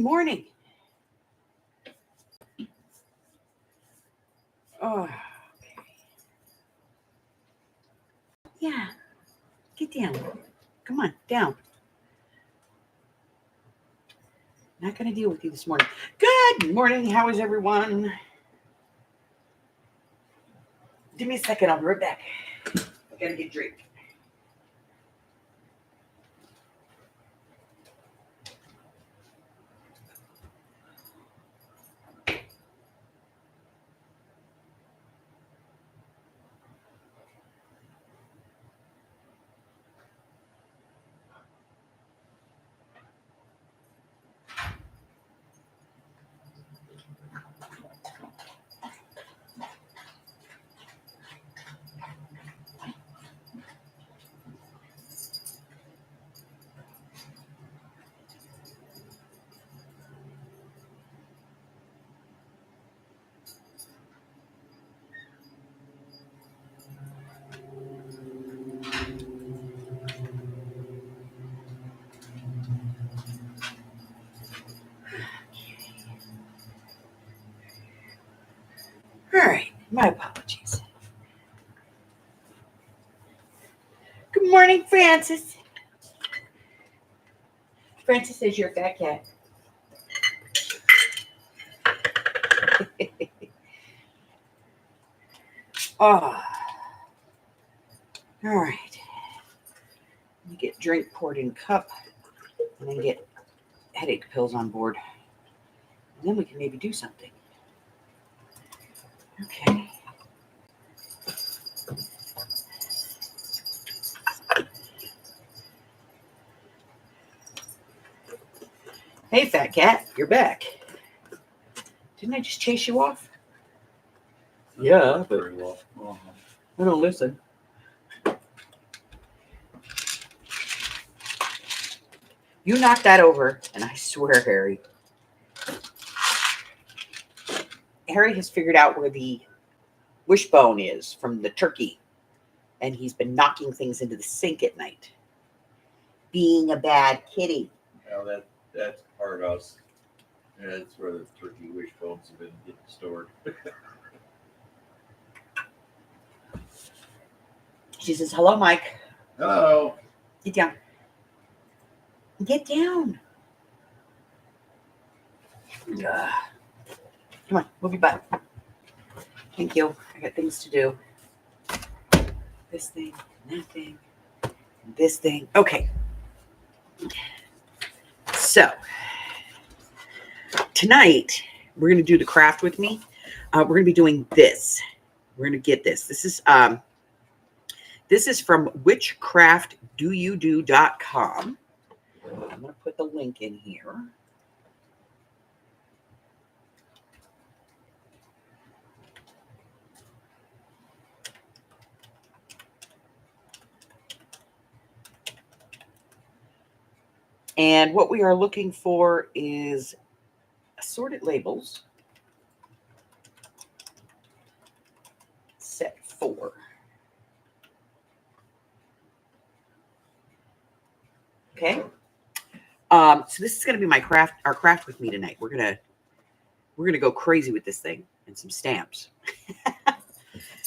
morning. Oh, okay. Yeah. Get down. Come on, down. Not going to deal with you this morning. Good morning. How is everyone? Give me a second. I'll be right back. I got to get a drink. All right. My apologies. Good morning, Francis. Francis says you're a fat cat. Oh. All right. You get drink poured in cup and then get headache pills on board. And then we can maybe do something. Okay. Hey, fat cat, you're back. Didn't I just chase you off? Yeah, but Very well. I don't listen. You knocked that over, and I swear, Harry has figured out where the wishbone is from the turkey, and he's been knocking things into the sink at night. Being a bad kitty. Well, that's part of us. That's where the turkey wishbones have been getting stored. She says, hello, Mike. Hello. Get down. Get down. Ugh. Come on, move your butt. Thank you. I got things to do. This thing, that thing, this thing. Okay. So, tonight, we're going to do the craft with me. We're going to be doing this. We're going to get this. This is from whichcraftdoyoudo.com. I'm going to put the link in here. And what we are looking for is assorted labels. Set 4. Okay. So this is going to be our craft with me tonight. We're gonna go crazy with this thing and some stamps.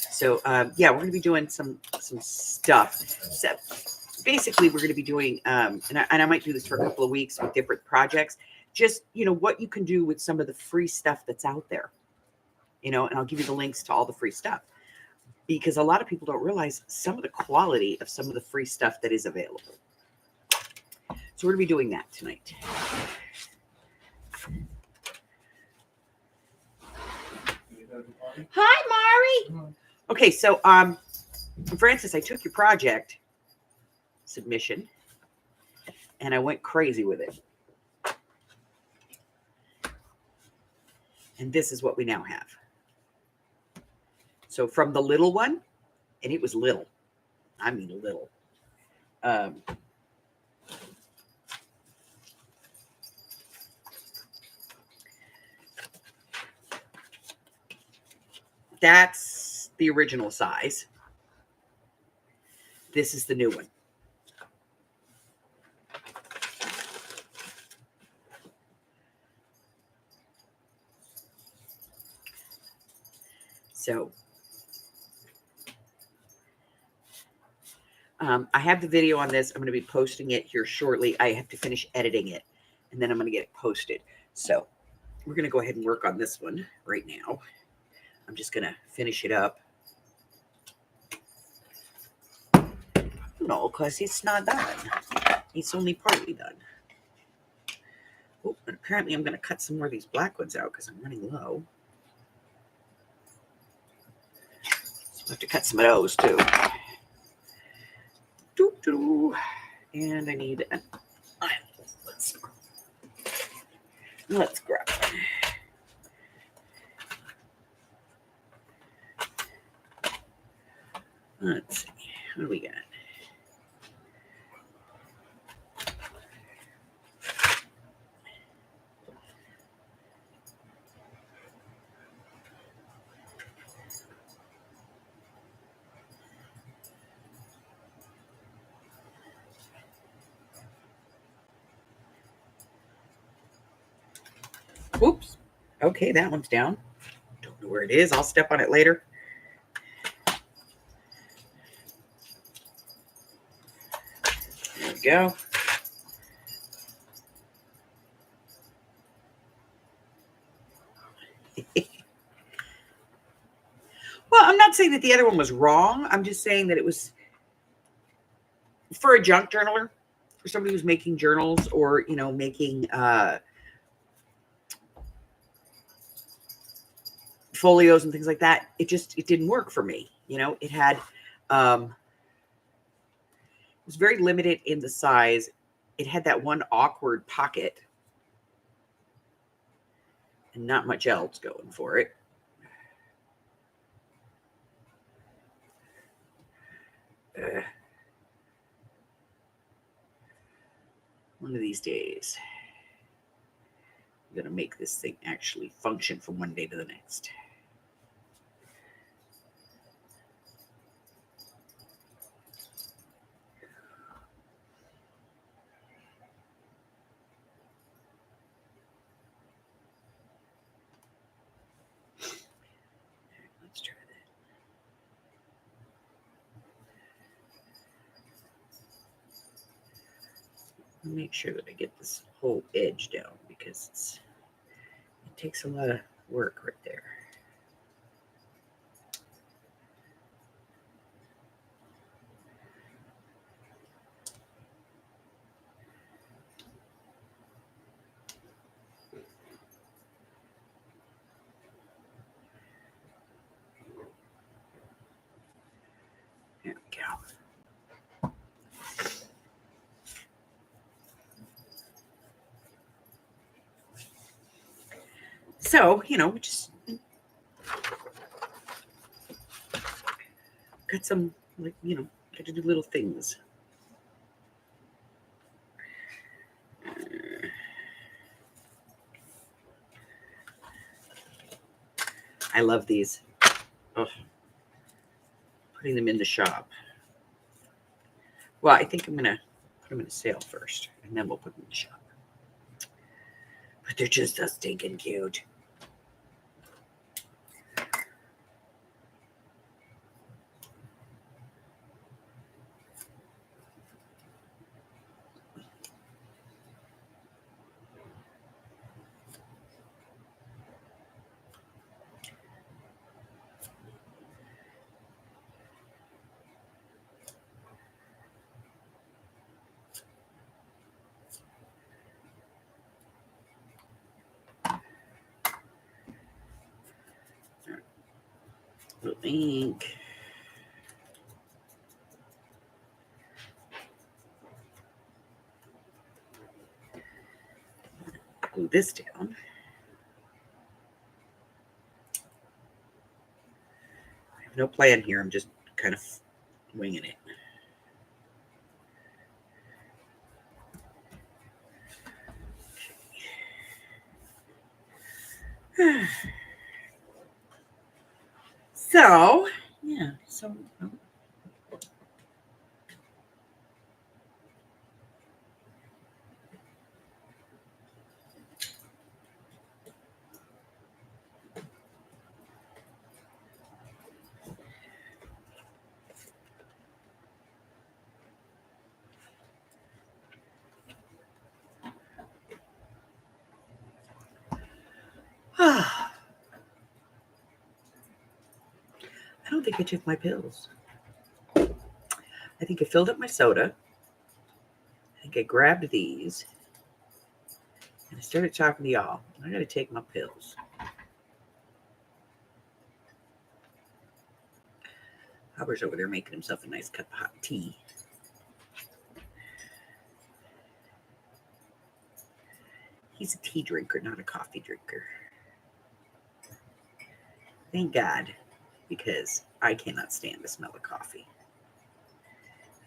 So yeah, we're gonna be doing some stuff. So basically, we're gonna be doing and I might do this for a couple of weeks with different projects. Just what you can do with some of the free stuff that's out there. And I'll give you the links to all the free stuff, because a lot of people don't realize some of the quality of some of the free stuff that is available. So we're going to be doing that tonight. Hi, Mari. Okay, so Francis, I took your project submission and I went crazy with it. And this is what we now have. So from the little one, and it was little. I mean little. That's the original size. This is the new one. So I have the video on this. I'm going to be posting it here shortly. I have to finish editing it, and then I'm going to get it posted. So we're going to go ahead and work on this one right now. I'm just going to finish it up. No, because it's not done. It's only partly done. Oh, and apparently I'm going to cut some more of these black ones out because I'm running low. So I have to cut some of those too. And I need an aisle. Let's grab one. Let's see. What do we got? Oops. Okay, that one's down. Don't know where it is. I'll step on it later. There we go. Well, I'm not saying that the other one was wrong. I'm just saying that it was for a junk journaler, for somebody who's making journals or, you know, making folios and things like that. It didn't work for me. You know, it had, it was very limited in the size. It had that one awkward pocket and not much else going for it. One of these days, I'm going to make this thing actually function from one day to the next. Let's try that. Make sure that I get this whole edge down because it takes a lot of work right there. There we go. So, you know, just got some, like, you know, got to do little things. I love these. Oh, putting them in the shop. Well, I think I'm going to put them in a sale first, and then we'll put them in the shop. But they're just so stinking cute. Little ink. Glue this down. I have no plan here. I'm just kind of winging it. So, yeah. So, I don't think I took my pills. I think I filled up my soda. I think I grabbed these. And I started talking to y'all. I got to take my pills. Hubbard's over there making himself a nice cup of hot tea. He's a tea drinker, not a coffee drinker. Thank God, because I cannot stand the smell of coffee.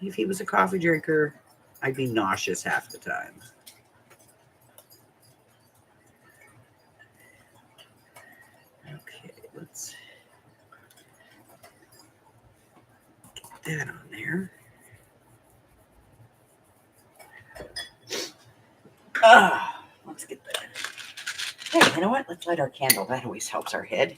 If he was a coffee drinker, I'd be nauseous half the time. Okay, let's get that on there. Let's get that. Hey, you know what? Let's light our candle. That always helps our head.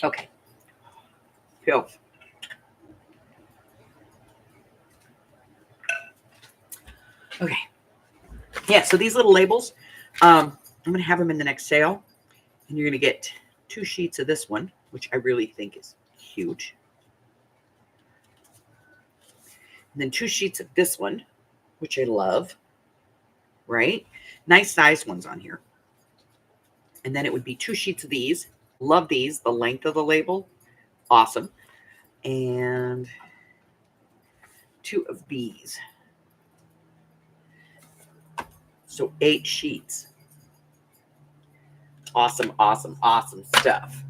Okay. Go. Okay. Yeah, so these little labels, I'm going to have them in the next sale. And you're going to get 2 sheets of this one, which I really think is huge. And then 2 sheets of this one, which I love. Right? Nice size ones on here. And then it would be 2 sheets of these. Love these. The length of the label. Awesome. And 2 of these. So 8 sheets. Awesome, awesome, awesome stuff.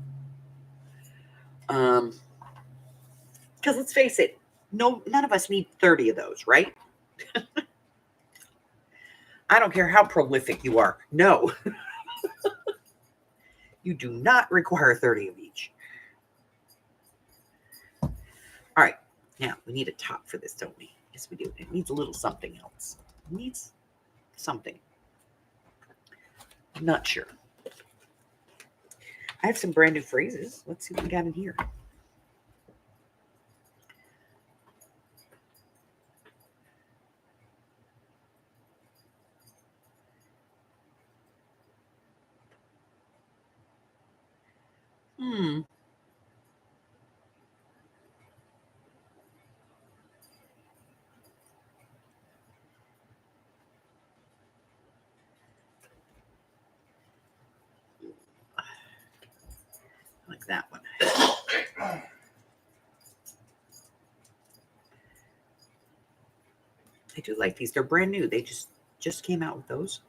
Because let's face it, none of us need 30 of those, right? I don't care how prolific you are. No. You do not require 30 of each. All right. Now, we need a top for this, don't we? Yes, we do. It needs a little something else. It needs something. I'm not sure. I have some brand new phrases. Let's see what we got in here. Like that one. I do like these. They're brand new. They just came out with those.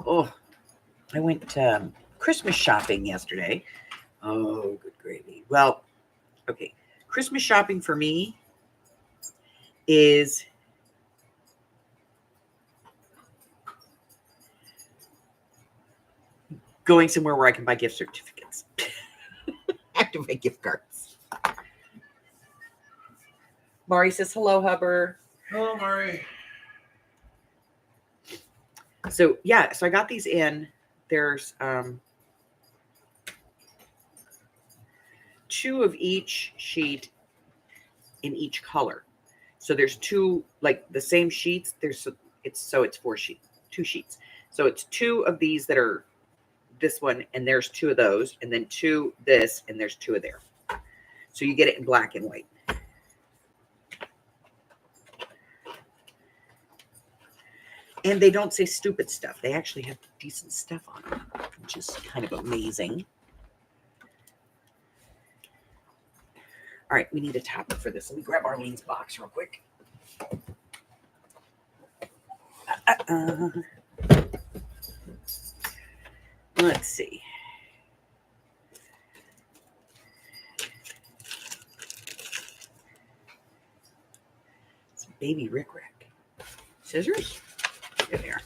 Oh, I went Christmas shopping yesterday. Oh, good gravy. Well, okay. Christmas shopping for me is going somewhere where I can buy gift certificates. Activate gift cards. Mari says, hello, Hubbard. Hello, Mari. So, yeah, so I got these in. There's 2 of each sheet in each color. So there's 2, like the same sheets. It's 4 sheets, 2 sheets. So it's 2 of these that are this one, and there's 2 of those, and then 2 this, and there's 2 of there. So you get it in black and white. And they don't say stupid stuff. They actually have decent stuff on them, which is kind of amazing. All right, we need a topper for this. Let me grab Arlene's box real quick. Let's see. Some baby Rick Rack. Scissors? Here they are.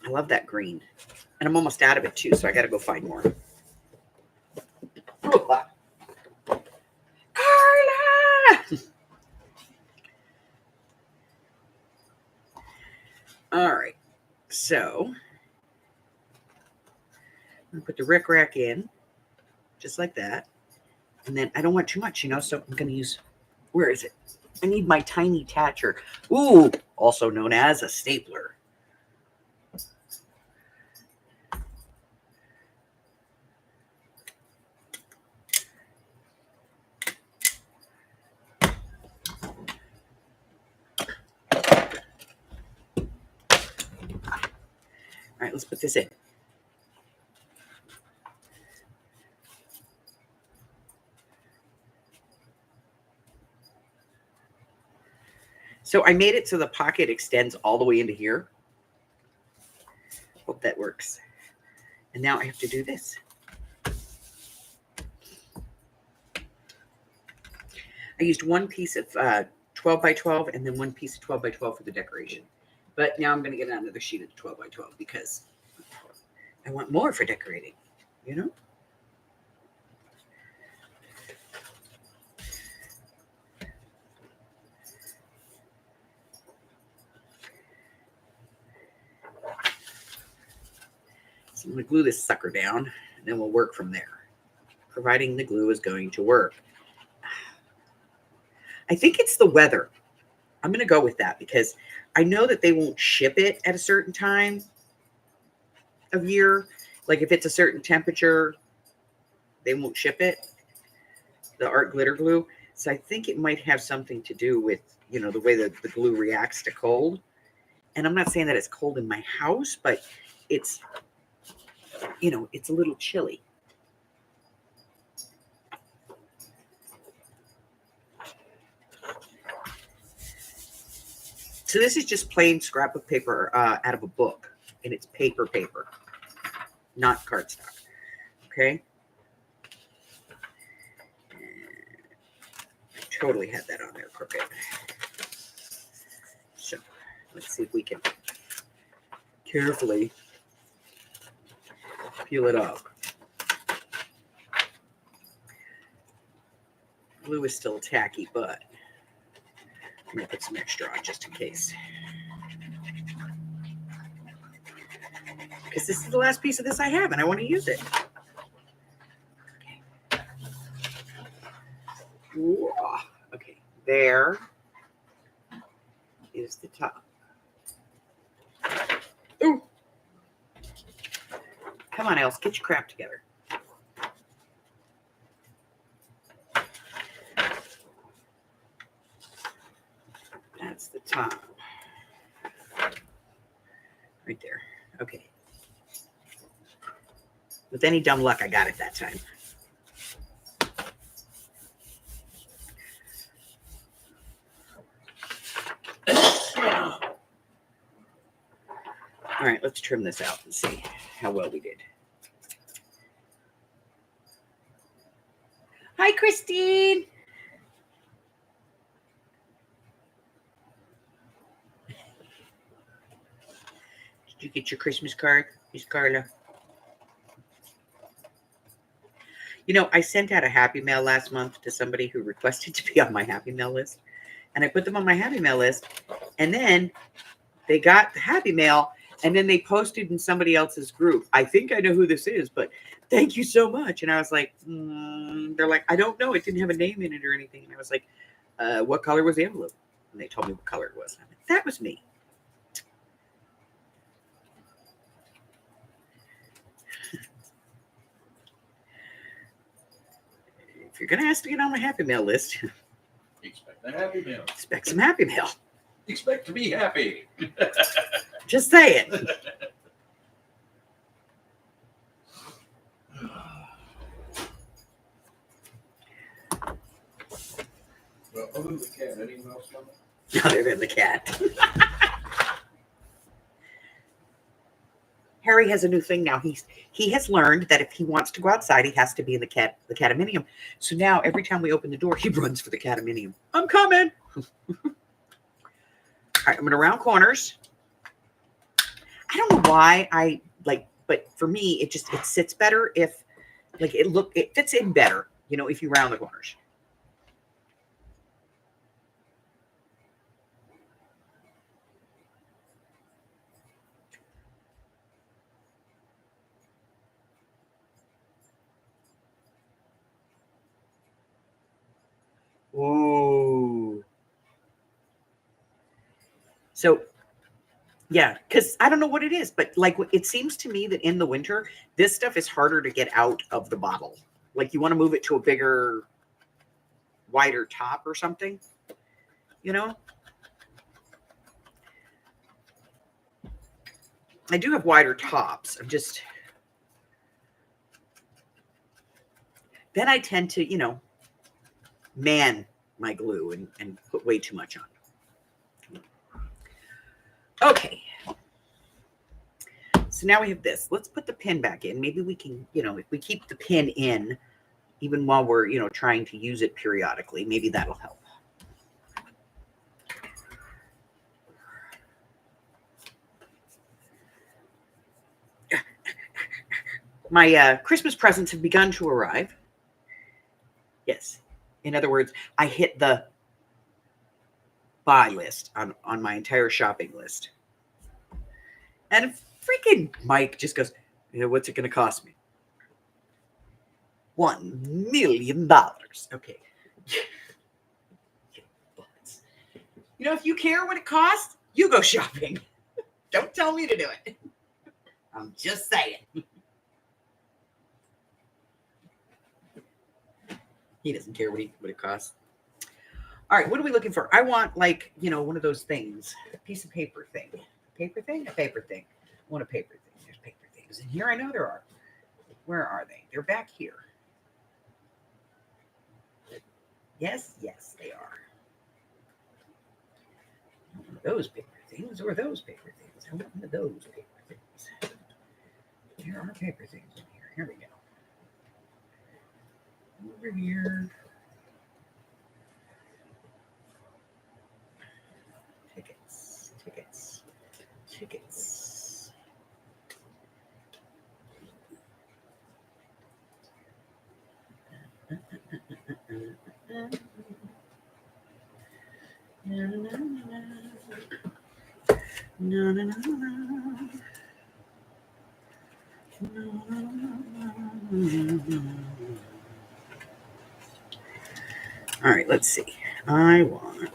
I love that green. And I'm almost out of it too, so I got to go find more. Carla! All right. So I'm going to put the rickrack in just like that. And then I don't want too much, so I'm going to use, where is it? I need my tiny tacher. Ooh, also known as a stapler. All right, let's put this in. So I made it so the pocket extends all the way into here. Hope that works. And now I have to do this. I used one piece of 12 by 12 and then one piece of 12 by 12 for the decoration. But now I'm going to get another sheet of 12 by 12 because I want more for decorating, So I'm going to glue this sucker down and then we'll work from there, providing the glue is going to work. I think it's the weather. I'm going to go with that because I know that they won't ship it at a certain time of year. Like if it's a certain temperature, they won't ship it, the art glitter glue. So I think it might have something to do with, the way that the glue reacts to cold. And I'm not saying that it's cold in my house, but it's, it's a little chilly. So this is just plain scrapbook paper out of a book, and it's paper, not cardstock. Okay. I totally had that on there crooked. So let's see if we can carefully peel it off. Glue is still tacky, but I'm going to put some extra on just in case. Because this is the last piece of this I have, and I want to use it. Okay. Whoa. Okay, there is the top. Ooh. Come on, Else, get your crap together. That's the top. Right there. Okay. With any dumb luck, I got it that time. All right, let's trim this out and see how well we did. Hi, Christine. Did you get your Christmas card, Miss Carla? I sent out a Happy Mail last month to somebody who requested to be on my Happy Mail list. And I put them on my Happy Mail list. And then they got the Happy Mail. And then they posted in somebody else's group. I think I know who this is, but thank you so much. And I was like, they're like, I don't know. It didn't have a name in it or anything. And I was like, what color was the envelope? And they told me what color it was. And I'm like, that was me. If you're going to ask to get on my Happy Mail list, Expect a Happy Mail. Expect some Happy Mail. Expect to be happy. Just saying. Well, other than the cat, anything else on No, other than the cat. Harry has a new thing now. He has learned that if he wants to go outside, he has to be in the cataminium. So now every time we open the door, he runs for the cataminium. I'm coming. All right, I'm gonna round corners. I don't know why I like, but for me, it sits better if it fits in better, if you round the corners. Ooh. So, yeah, because I don't know what it is, but like it seems to me that in the winter, this stuff is harder to get out of the bottle. Like you want to move it to a bigger, wider top or something, you know? I do have wider tops. Then I tend to, man my glue and put way too much on. Okay. So now we have this. Let's put the pin back in. Maybe we can, if we keep the pin in, even while we're, trying to use it periodically, maybe that'll help. My Christmas presents have begun to arrive. Yes. In other words, I hit the buy list on my entire shopping list. And freaking Mike just goes, what's it going to cost me? $1 million. Okay. If you care what it costs, you go shopping. Don't tell me to do it. I'm just saying. He doesn't care what it costs. All right, what are we looking for? I want one of those things, a piece of paper thing. Paper thing? A paper thing. I want a paper thing. There's paper things in here. I know there are. Where are they? They're back here. Yes, they are. Those paper things or those paper things. I want one of those paper things. There are paper things in here. Here we go. Over here. Tickets. All right, let's see. I want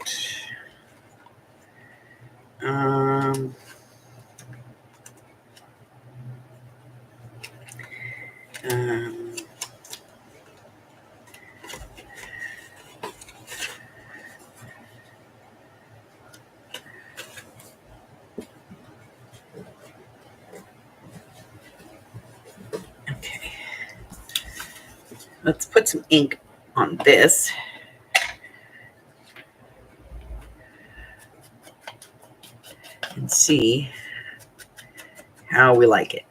okay. Let's put some ink on this. And see how we like it.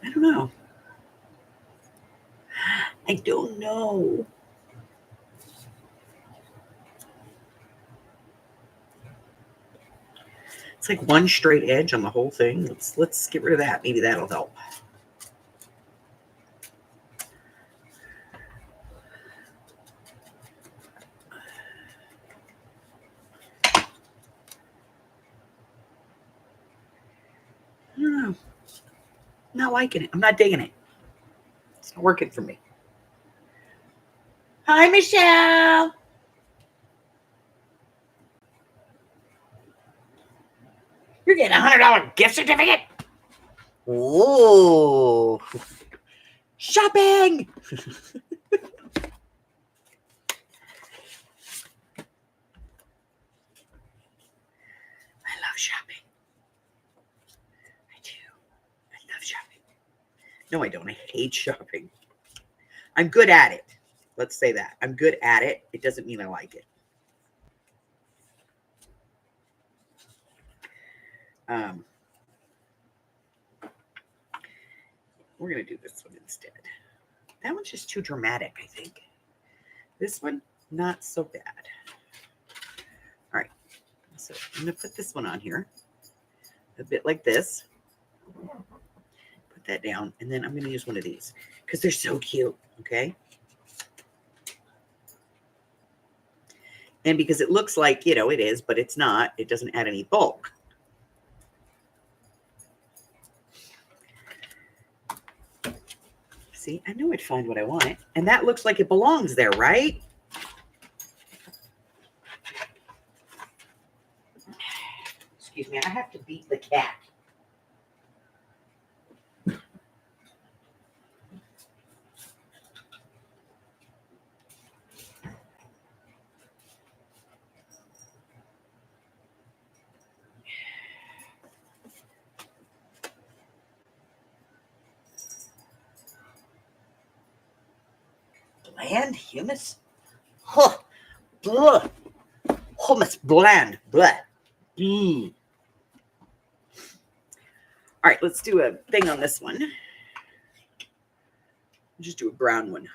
I don't know. I don't know. It's like one straight edge on the whole thing. Let's get rid of that. Maybe that'll help. I don't know. I'm not liking it. I'm not digging it. It's not working for me. Hi, Michelle. You're getting $100 gift certificate. Ooh. Shopping. I love shopping. I do. I love shopping. No, I don't. I hate shopping. I'm good at it. Let's say that. I'm good at it. It doesn't mean I like it. We're going to do this one instead. That one's just too dramatic, I think. This one, not so bad. All right. So I'm going to put this one on here. A bit like this. Put put that down. And then I'm going to use one of these because they're so cute. Okay. And because it looks like, you know, it is, but it's not. It doesn't add any bulk. See, I knew I'd find what I wanted. And that looks like it belongs there, right? Excuse me, I have to beat the cat. Bland humus? Huh. Blah. Hummus bland. Blah. Mm. All right, let's do a thing on this one. Just do a brown one.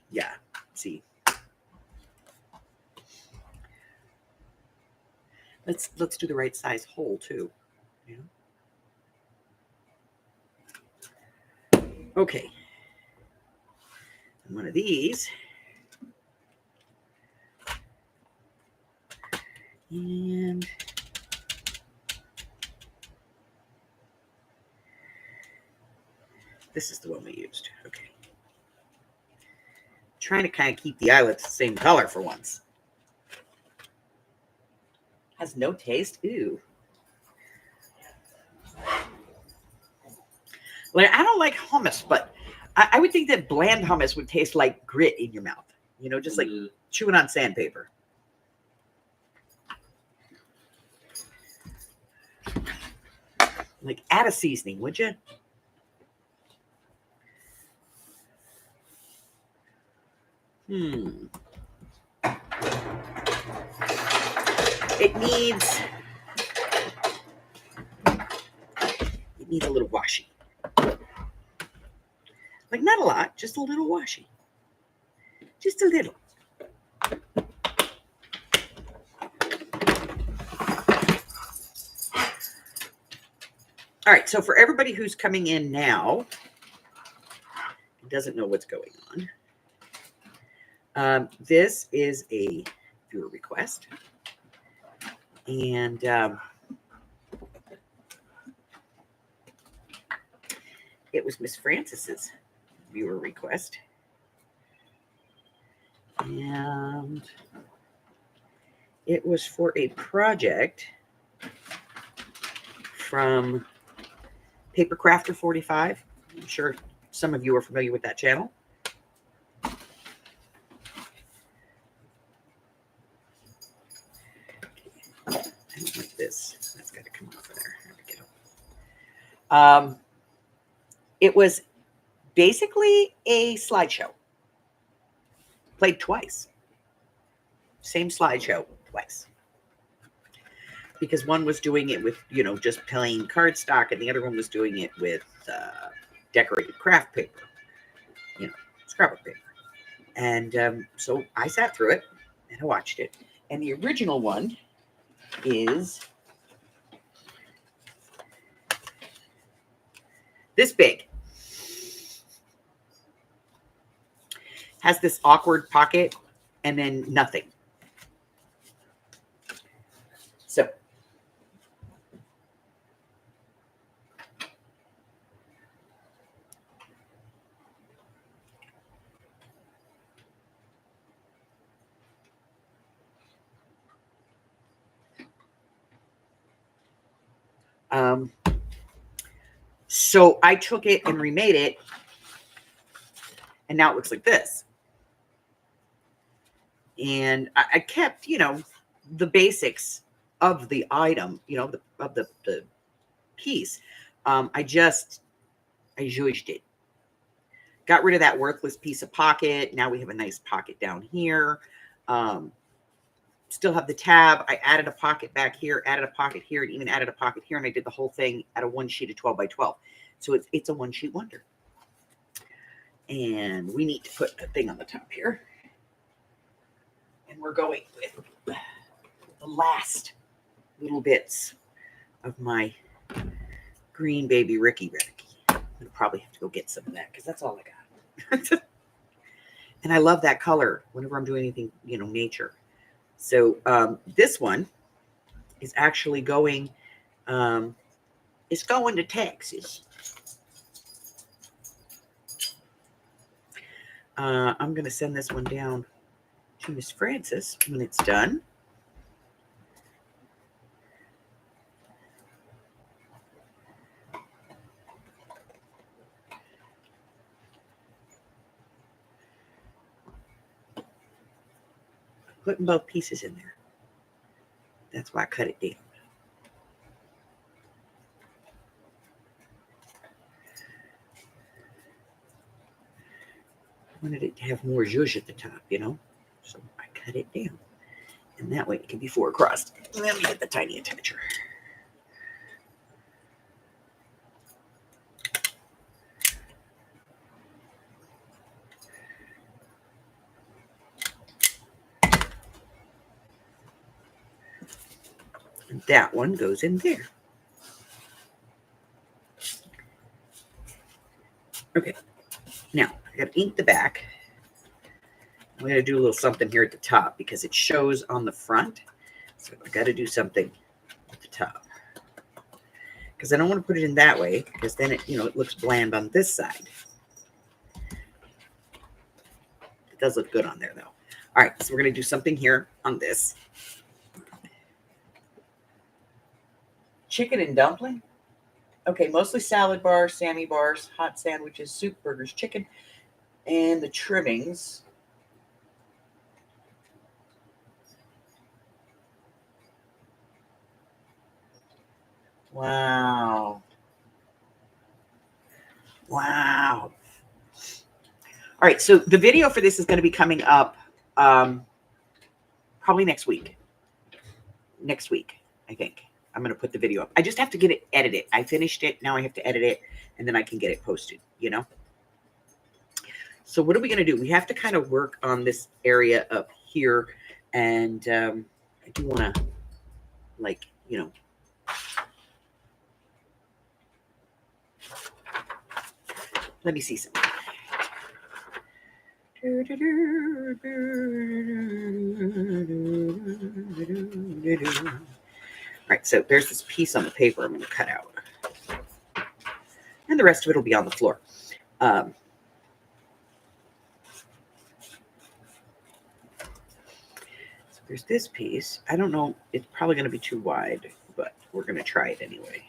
Yeah, see. Let's do the right size hole too. Yeah. Okay. And one of these. And this is the one we used. Okay. Trying to kind of keep the eyelets the same color for once. Has no taste. Ew. Like, I don't like hummus, but I would think that bland hummus would taste like grit in your mouth. You know, just like chewing on sandpaper. Like, add a seasoning, would you? It needs a little washy. Like, not a lot, just a little washy. Just a little. All right, so for everybody who's coming in now, doesn't know what's going on, this is a viewer request. And it was Miss Francis's viewer request. And it was for a project from Paper Crafter 45. I'm sure some of you are familiar with that channel. I don't like this. That's got to come off of there. There we go. It was basically a slideshow. Played twice. Same slideshow twice. Because one was doing it with, you know, just plain cardstock, and the other one was doing it with decorated craft paper, you know, scrapbook paper. And so I sat through it and I watched it. And the original one is this big. Has this awkward pocket and then nothing. So so I took it and remade it, and now it looks like this. And I kept, you know, the basics of the item, you know, the piece. I zhuzhed it. Got rid of that worthless piece of pocket. Now we have a nice pocket down here. Still have the tab. I added a pocket back here, added a pocket here, and even added a pocket here. And I did the whole thing at a one sheet of 12 by 12. So it's a one sheet wonder. And we need to put a thing on the top here. And we're going with the last little bits of my green baby Ricky. I'll probably have to go get some of that because that's all I got. And I love that color whenever I'm doing anything, nature. So this one is actually going, it's going to Texas. I'm going to send this one down to Miss Frances when it's done. Putting both pieces in there. That's why I cut it down. I wanted it to have more zhuzh at the top, So I cut it down. And that way it can be 4 across. Let me get the tiny attacher. And that one goes in there. Okay. Now, I got to ink the back. I'm going to do a little something here at the top because it shows on the front. So I got to do something at the top. Because I don't want to put it in that way because then it, it looks bland on this side. It does look good on there though. All right, so we're going to do something here on this. Chicken and dumpling. Okay, mostly salad bars, Sammy bars, hot sandwiches, soup, burgers, chicken, and the trimmings. Wow. Wow. All right, so the video for this is going to be coming up probably next week. Next week, I think. I'm going to put the video up. I just have to get it edited. I finished it. Now I have to edit it, and then I can get it posted, So what are we going to do? We have to kind of work on this area up here, and I do want to, let me see something. All right, so there's this piece on the paper I'm going to cut out. And the rest of it will be on the floor. So there's this piece. I don't know. It's probably going to be too wide, but we're going to try it anyway.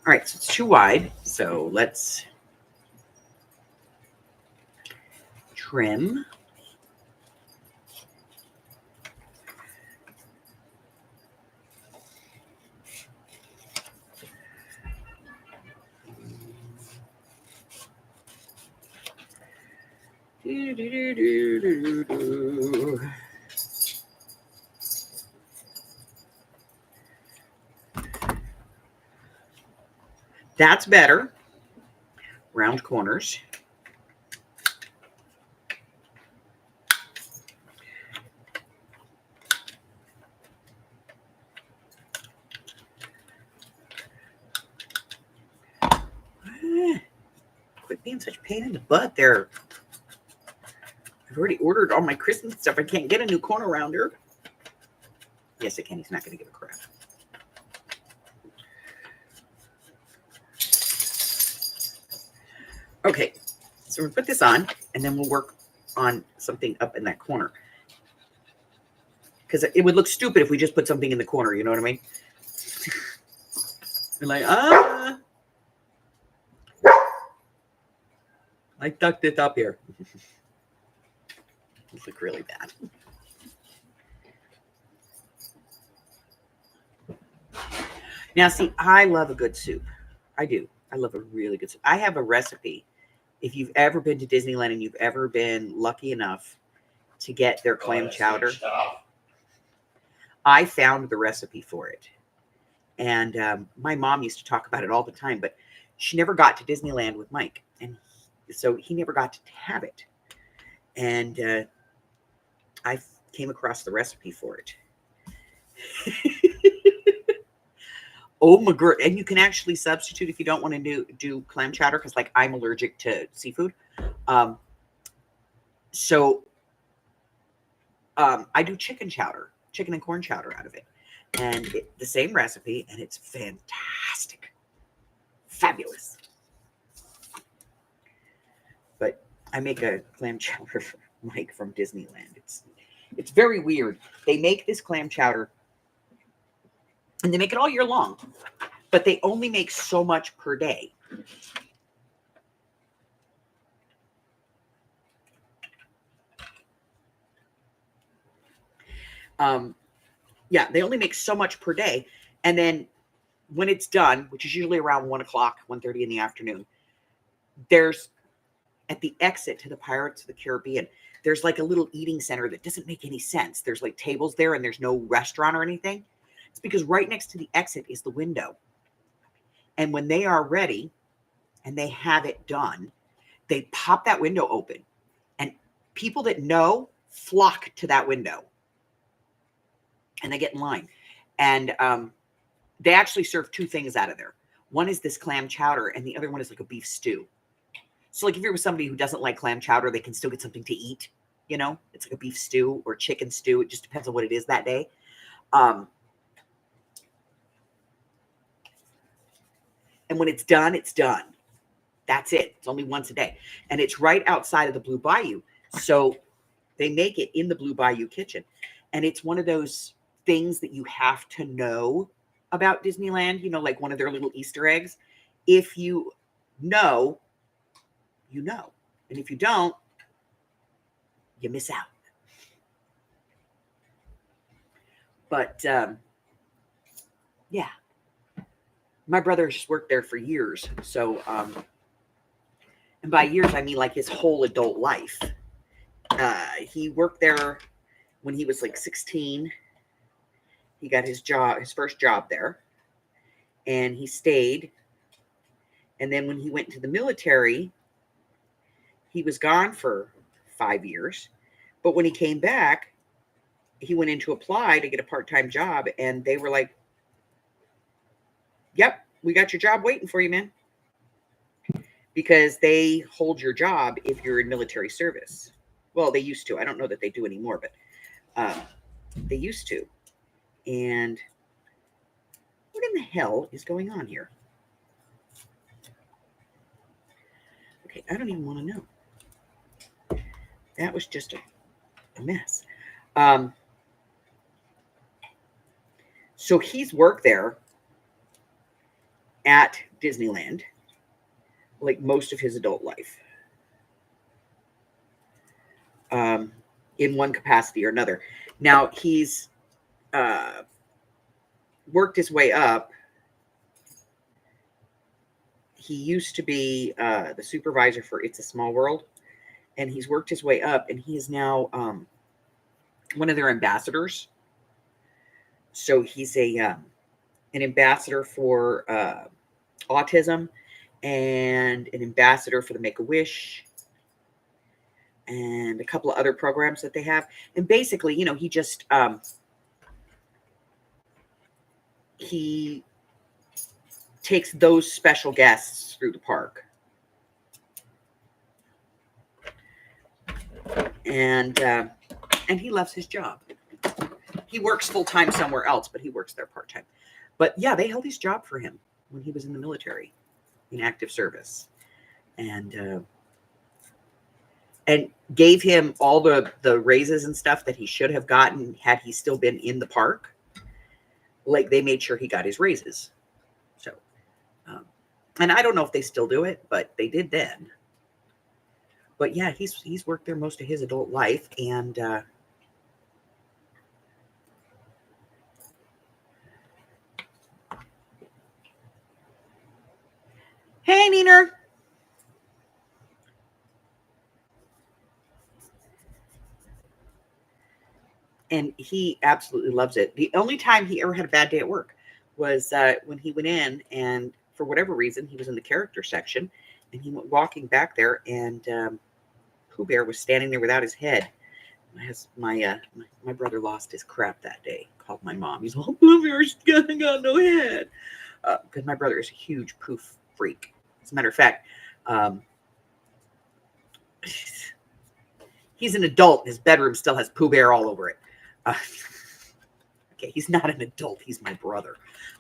All right, so it's too wide. So let's trim. That's better. Round corners. Quit being such a pain in the butt there. I've already ordered all my Christmas stuff. I can't get a new corner rounder. Yes, I can. He's not going to give a crap. Okay, so we'll put this on, and then we'll work on something up in that corner. Because it would look stupid if we just put something in the corner, you know what I mean? We're like, I tucked it up here. It look really bad. Now, see, I love a good soup. I do. I love a really good soup. I have a recipe. If you've ever been to Disneyland and you've ever been lucky enough to get their clam chowder, I found the recipe for it. And my mom used to talk about it all the time, but she never got to Disneyland with Mike. And So he never got to have it. And I came across the recipe for it. Oh my god! And you can actually substitute if you don't want to do clam chowder, because like I'm allergic to seafood. So I do chicken and corn chowder out of it, and the same recipe, and it's fantastic, fabulous. But I make a clam chowder for Mike from Disneyland. It's very weird. They make this clam chowder, and they make it all year long, but they only make so much per day. Yeah, they only make so much per day. And then when it's done, which is usually around 1 o'clock, 1:30 in the afternoon, there's at the exit to the Pirates of the Caribbean, there's like a little eating center that doesn't make any sense. There's like tables there and there's no restaurant or anything. It's because right next to the exit is the window. And when they are ready and they have it done, they pop that window open, and people that know flock to that window and they get in line. And they actually serve two things out of there. One is this clam chowder, and the other one is like a beef stew. So like if you're with somebody who doesn't like clam chowder, they can still get something to eat. You know, it's like a beef stew or chicken stew. It just depends on what it is that day. And when it's done, it's done. That's it. It's only once a day. And it's right outside of the Blue Bayou. So they make it in the Blue Bayou kitchen. And it's one of those things that you have to know about Disneyland, you know, like one of their little Easter eggs. If you know, you know. And if you don't, you miss out. But yeah, my brother's worked there for years. So, and by years, I mean like his whole adult life. He worked there when he was like 16. He got his first job there, and he stayed. And then when he went to the military, he was gone for 5 years. But when he came back, he went in to apply to get a part-time job, and they were like, "Yep, we got your job waiting for you, man." Because they hold your job if you're in military service. Well, they used to. I don't know that they do anymore, but they used to. And what in the hell is going on here? Okay, I don't even want to know. That was just a mess. So he's worked there at Disneyland like most of his adult life, in one capacity or another. Now he's worked his way up. He used to be the supervisor for It's a Small World, and he's worked his way up, and he is now one of their ambassadors. So he's an ambassador for autism, and an ambassador for the Make-A-Wish, and a couple of other programs that they have. And basically, you know, he just he takes those special guests through the park. And he loves his job. He works full-time somewhere else, but he works there part-time. But yeah, they held his job for him when he was in the military, in active service. And gave him all the raises and stuff that he should have gotten had he still been in the park. Like, they made sure he got his raises. So, and I don't know if they still do it, but they did then. But yeah, he's worked there most of his adult life, and hey, Neener. And he absolutely loves it. The only time he ever had a bad day at work was when he went in, and for whatever reason, he was in the character section, and he went walking back there, and Pooh Bear was standing there without his head. My brother lost his crap that day. Called my mom. He's like, Pooh Bear's got no head. Because my brother is a huge poof freak. As a matter of fact, he's an adult. His bedroom still has Pooh Bear all over it. Okay, he's not an adult. He's my brother.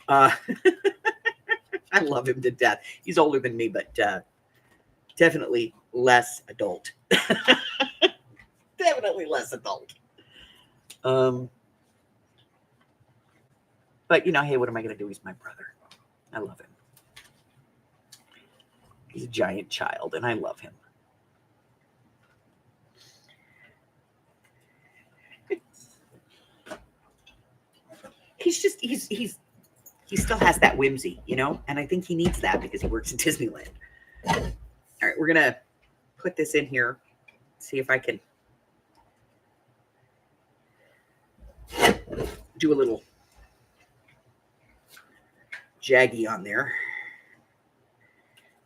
I love him to death. He's older than me, but definitely less adult. Definitely less adult. But hey, what am I going to do? He's my brother. I love him. He's a giant child, and I love him. He still has that whimsy, and I think he needs that because he works in Disneyland. All right, we're going to put this in here, see if I can do a little jaggy on there.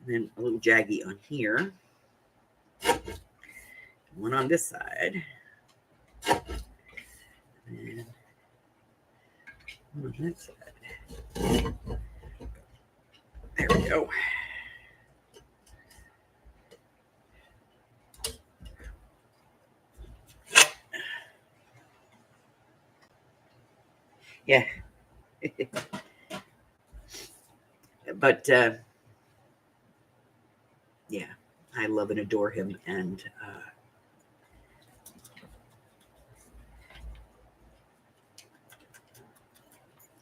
And then a little jaggy on here. One on this side. And one on that side. There we go. Yeah. But yeah, I love and adore him, and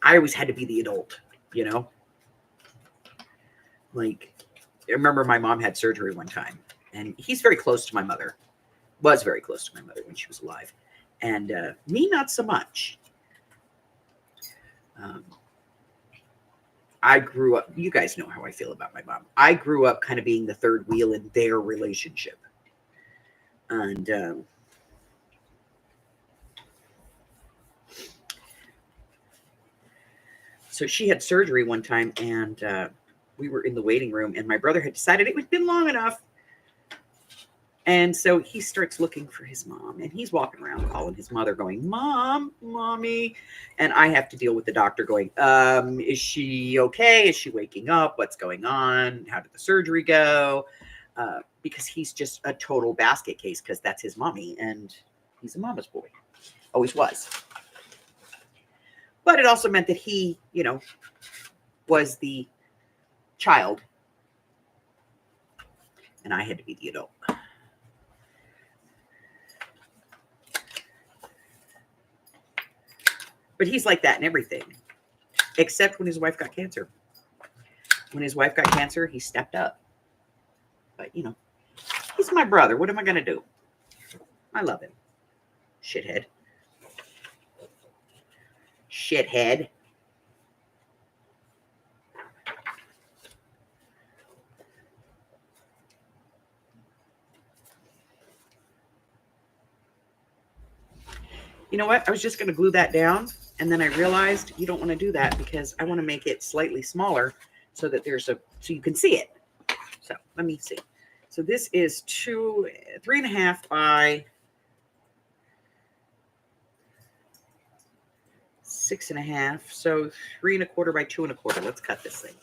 I always had to be the adult, Like, I remember my mom had surgery one time, and he's very close to my mother, was very close to my mother when she was alive, and me not so much. I grew up, you guys know how I feel about my mom. I grew up kind of being the third wheel in their relationship. And so she had surgery one time, and we were in the waiting room, and my brother had decided it had been long enough. And so he starts looking for his mom, and he's walking around calling his mother going, Mom, Mommy. And I have to deal with the doctor going, is she okay? Is she waking up? What's going on? How did the surgery go? Because he's just a total basket case because that's his mommy, and he's a mama's boy. Always was. But it also meant that he, was the child, and I had to be the adult. But he's like that in everything, except when his wife got cancer. When his wife got cancer, he stepped up. But, he's my brother. What am I going to do? I love him. Shithead. Shithead. You know what? I was just going to glue that down, and then I realized you don't want to do that because I want to make it slightly smaller so that so you can see it. So let me see. So this is 3.5 by 6.5. So 3.25 by 2.25. Let's cut this thing.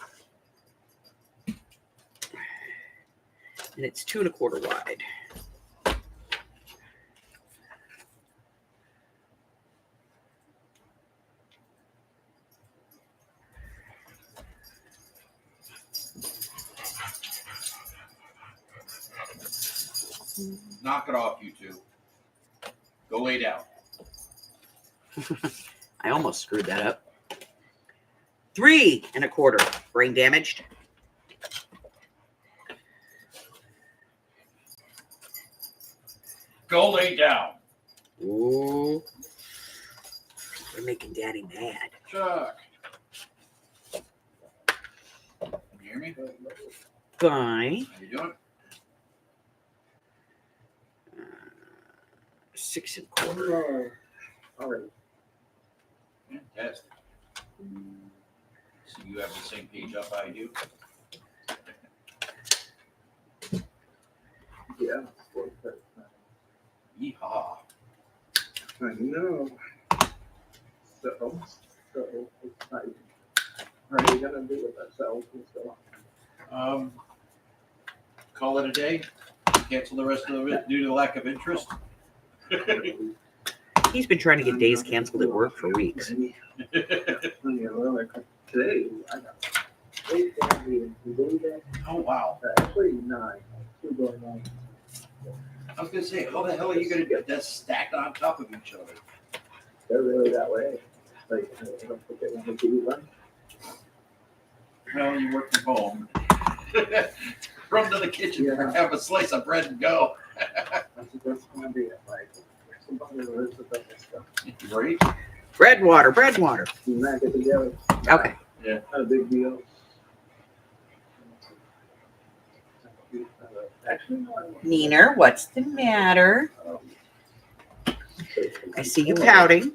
And it's 2.25 wide. Knock it off, you two. Go lay down. I almost screwed that up. 3.25. Brain damaged. Go lay down. Ooh. They're making Daddy mad. Chuck. You hear me? Bye. How you doing? 6.25. All right. Fantastic. So you have the same page up I do? Yeah, scorecard time. Yeehaw. I know. So exciting. What are you gonna do with ourselves and so Call it a day. Cancel the rest of it due to lack of interest. on? He's been trying to get days canceled at work for weeks. Today, I got 8 damn meetings. You believe that? Oh wow. Actually, 9. 2 going on. I was gonna say, how the hell are you gonna get that stacked on top of each other? They're really that way. Like, I don't think they want to do one. Well, you work from home. Run to the kitchen, Yeah. have a slice of bread and go. That's gonna be it. Like, somebody lives with that stuff. Right? Bread water, bread water. You smack it together. Okay. Not a big deal. Actually, no, I don't. Neener, what's the matter? I see you pouting.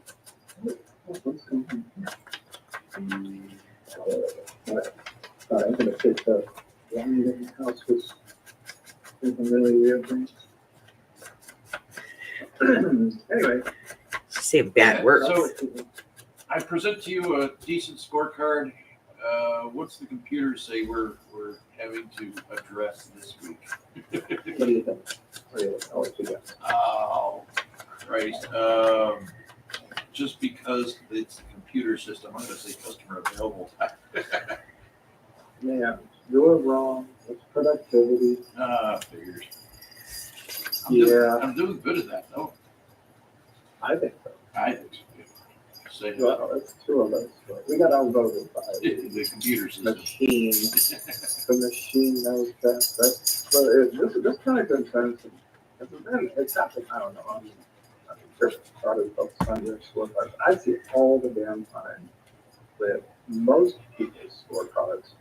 I'm gonna take the one in the house was some really weird things. Anyway. Say bad words. So- I present to you a decent scorecard. What's the computer say we're having to address this week? What do you think? I'll let you go. Oh, Christ. Just because it's a computer system, I'm going to say customer available. Yeah, you're wrong. It's productivity. Figures. Yeah. I'm doing good at that, though. I think so. I think so. Say Well, it's 2 of us. But we got outvoted by the computer the system. machine. The machine knows best. This kind of concerns me. It's happened. I don't know. I'm sure probably focused on your scorecards. I see it all the damn time with most people's scorecards.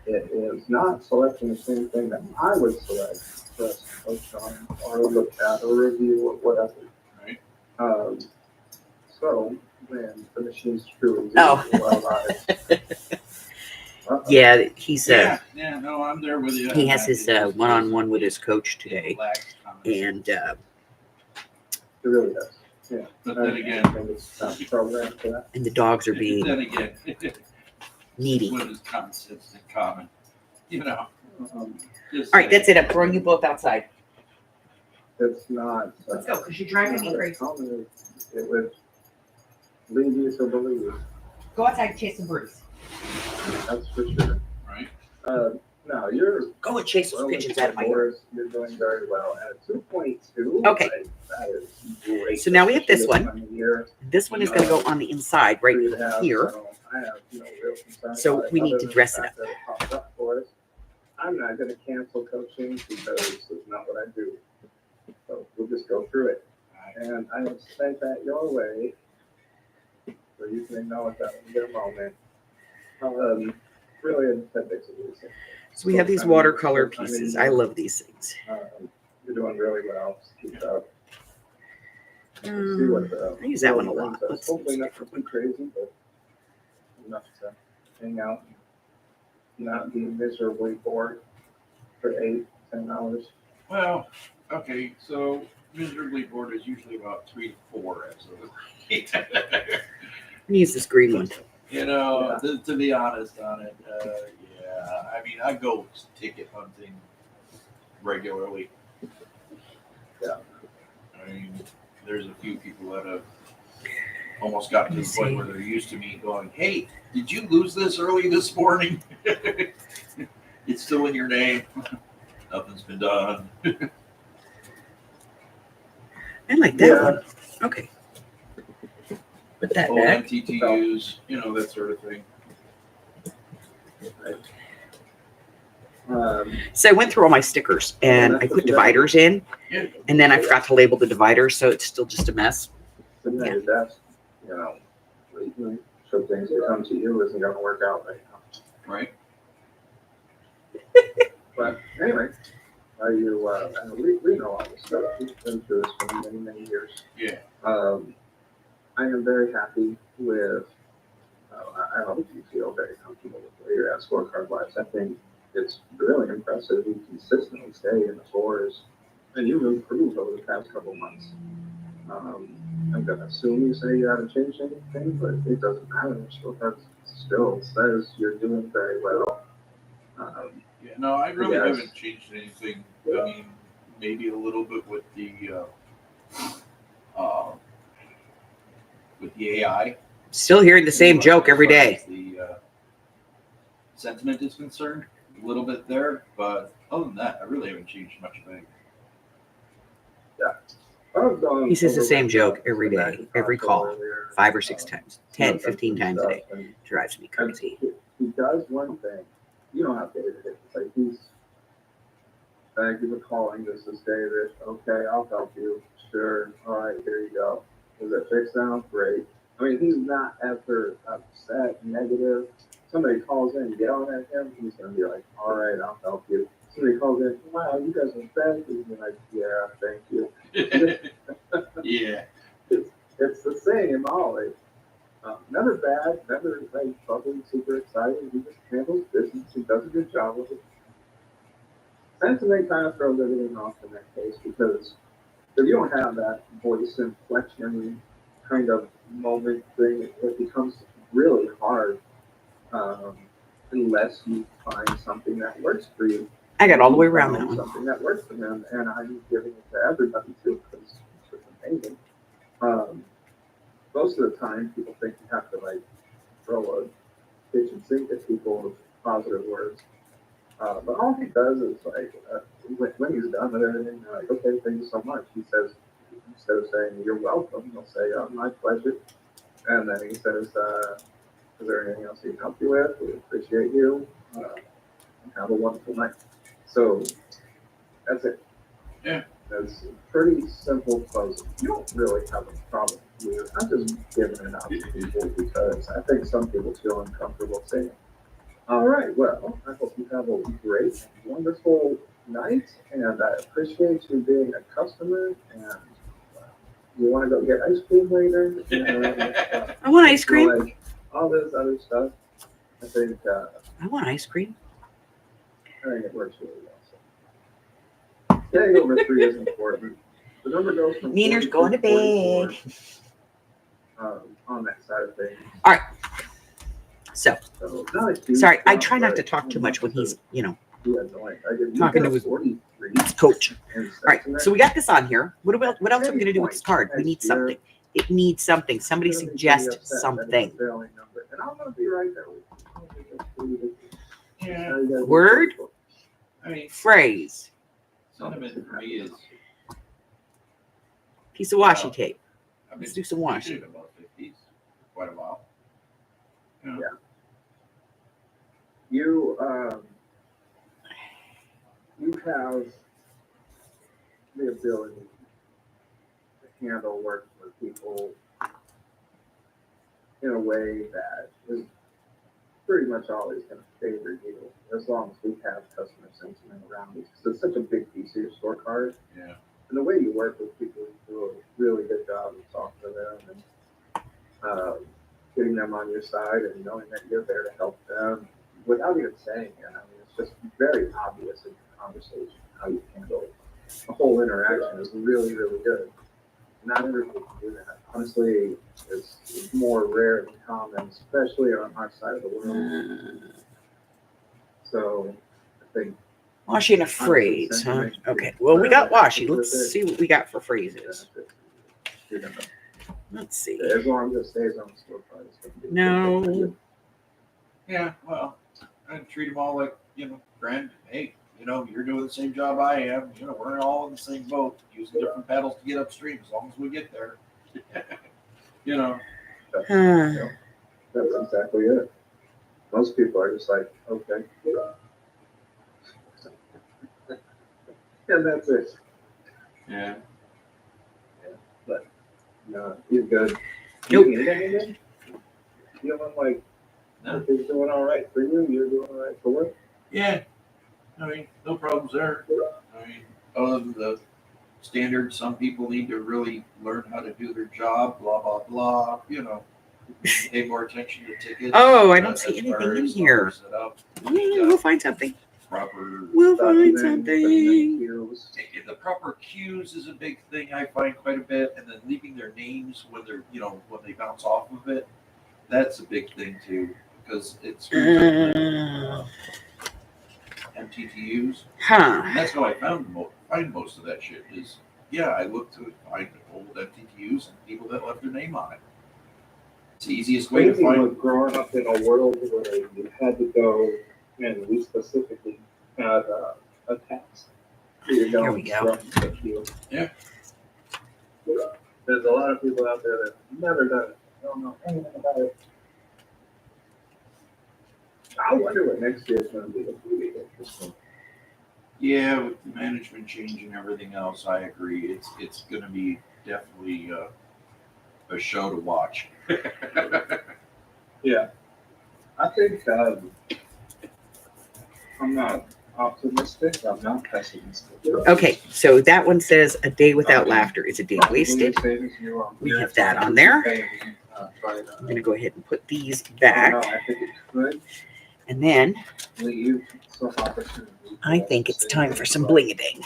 It is not selecting the same thing that I would select for us to coach on or look at or review or whatever. Right. So when the machine's truly Oh. well, Yeah, he's Yeah, no, I'm there with you. he has his one-on-one with his coach today, and it really does. Yeah. But then again, I think it's not programmed for that. the dogs are being then again, needy. what is common sense and common? You know. All right, that's it. I'm throwing you both outside. It's not. Let's go, because you're driving me crazy. It would lead you to believe. Go outside and chase some birds. That's for sure. Right. No, you're Go and chase those well pigeons into out of my yard. Boris. You're doing very well at 2.2. Okay. That is great. So now we have this one. Time of year. This one is going to go on the inside, right 3.5, here. so I have no real concern So about it we need other to than dress the it fact that popped up for us. I'm not going to cancel coaching because it's not what I do. So we'll just go through it. And I have sent that your way, so you can acknowledge that in a moment. Really, it's that basically the same. So we have these watercolor pieces. I love these things. You're doing really well. Keep it up. See Um, what the I use that one a real lot. thing says. Let's Hopefully see. not too crazy, but enough to hang out and not be miserably bored for 8-10 hours. Well, okay, so miserably bored is usually about 3 to 4 absolutely. Let me use this green one. You know, to be honest on it, yeah. I mean, I go ticket hunting regularly. Yeah. I mean, there's a few people that have almost gotten to the point where they're used to me going, "Hey, did you lose this early this morning? It's still in your name. Nothing's been done." I like that one. Okay. Put that Old back. MTTUs, you know, that sort of thing. So I went through all my stickers and I put dividers in, Yeah. and then I forgot to label the dividers, so it's still just a mess. Sitting at your desk, so things that come to you isn't going to work out right now. Right. But anyway, are you? We know all this stuff. We've been through this for many, many years. Yeah. I am very happy with. I hope you feel very comfortable with where you're at scorecard wise. I think it's really impressive. You consistently stay in the fours and you've improved over the past couple months. I'm gonna assume you say you haven't changed anything, but it doesn't matter. Scorecard still says you're doing very well. Yeah, no, I really Yes. haven't changed anything. I mean, maybe a little bit with the AI. Still hearing the same joke every As far day. as the sentiment is concerned, a little bit there, but other than that, I really haven't changed much of anything. He says the same joke every day, every call, 5 or 6 times, 10, 15 times a day. Drives me crazy. He does one thing. You don't have to edit it. It's like thank you for calling. This is David. Okay, I'll help you. Sure. All right, here you go. Is it fixed now? Great. I mean, he's not ever upset, negative. Somebody calls in yelling at him, he's gonna be like, all right, I'll help you. Somebody calls in, wow, you guys are best. He's gonna be like, yeah, thank you. Yeah. It's the same always. Never bad, never like bubbly, super excited. He just handles business. He does a good job with it. Sentiment kind of throws everything off in that case because if you don't have that voice inflection kind of moment thing, it becomes really hard unless you find something that works for you. I got all the way around that Find one. something that works for him, and I'm giving it to everybody too because it's just amazing. Most of the time, people think you have to like throw a kitchen sink at people with positive words. But all he does is like, when he's done with everything, they're like, okay, thank you so much. He says, instead of saying, you're welcome, he'll say, oh, my pleasure. And then he says, is there anything else he can help you with? We appreciate you. Have a wonderful night. So that's it. Yeah. That's a pretty simple closing. You don't really have a problem with it. I'm just giving it out to people because I think some people feel uncomfortable saying it. All right, well, I hope you have a great, wonderful night, and I appreciate you being a customer, and you want to go get ice cream later? I want ice cream. Like, all this other stuff, I think I want ice cream. it works really well. So. Getting over 3 is important. The number goes from Neener's 40 going to 44, bed. on that side of things. All right. So, Not a huge sorry, I jump, try not but to talk too much when he's, be annoying. talking to his 43 coach. and All right, so we got this on here. What else are we going to do with this card? We need Next year, something. It needs something. Somebody I'm gonna be suggest upset that it's a something. failing number, and I'm gonna be right there with you. Yeah. Now you gotta be Word? careful. I mean, Phrase. sentiment for me is Piece of washi tape. I've Let's been do some washing. teaching about 50s for quite a while. Yeah. You have the ability to handle working with people in a way that is pretty much always going to favor you as long as we have customer sentiment around it. Because it's such a big piece of your scorecard. Yeah. And the way you work with people, you do a really good job of talking to them and getting them on your side and knowing that you're there to help them without even saying it. I mean, it's just very obvious in your conversation how you handle the whole interaction is really, really good. Not everybody can do that. Honestly, it's more rare than common, especially on our side of the world. So I think Washi and a phrase, huh? Okay. Well, we got washi. Let's see what we got for phrases. you're gonna, Let's see. as long as it stays on the scorecard, it's gonna be No. Yeah, well, I treat them all like, friend. Hey, you're doing the same job I am. We're all in the same boat, using different paddles to get upstream as long as we get there. Huh. That's exactly it. Most people are just like, okay. And that's it. Yeah. But no, you're good. Nope. You need anything? Feeling like No. everything's doing all right for you, you're doing all right for work? Yeah. I mean, no problems there. I mean, other than the standard, some people need to really learn how to do their job, blah, blah, blah, pay more attention to tickets. Oh, I don't see as anything far in as here. numbers set up. We'll find something. proper We'll find documents, something. cues. taking the proper cues is a big thing I find quite a bit, and then leaving their names when they're when they bounce off of it. That's a big thing too, because it's MTTUs. Huh. And that's how I find most of that shit. Is I look to find old MTTUs and people that left their name on it. It's the easiest way to Maybe find. like growing up in a world where you had to go, and we specifically had a task. Here we go. Yeah. There's a lot of people out there that have never done it. Don't know anything about it. I wonder what next year's going to be. It's really interesting. Yeah, with the management change and everything else, I agree. It's going to be definitely a show to watch. Yeah. I think I'm not optimistic. I'm not pessimistic. Okay, so that one says a day without laughter is a day wasted. We have that on there. I'm going to go ahead and put these back. I think it could And then leave some opportunity. I think it's time for some bling-a-ding.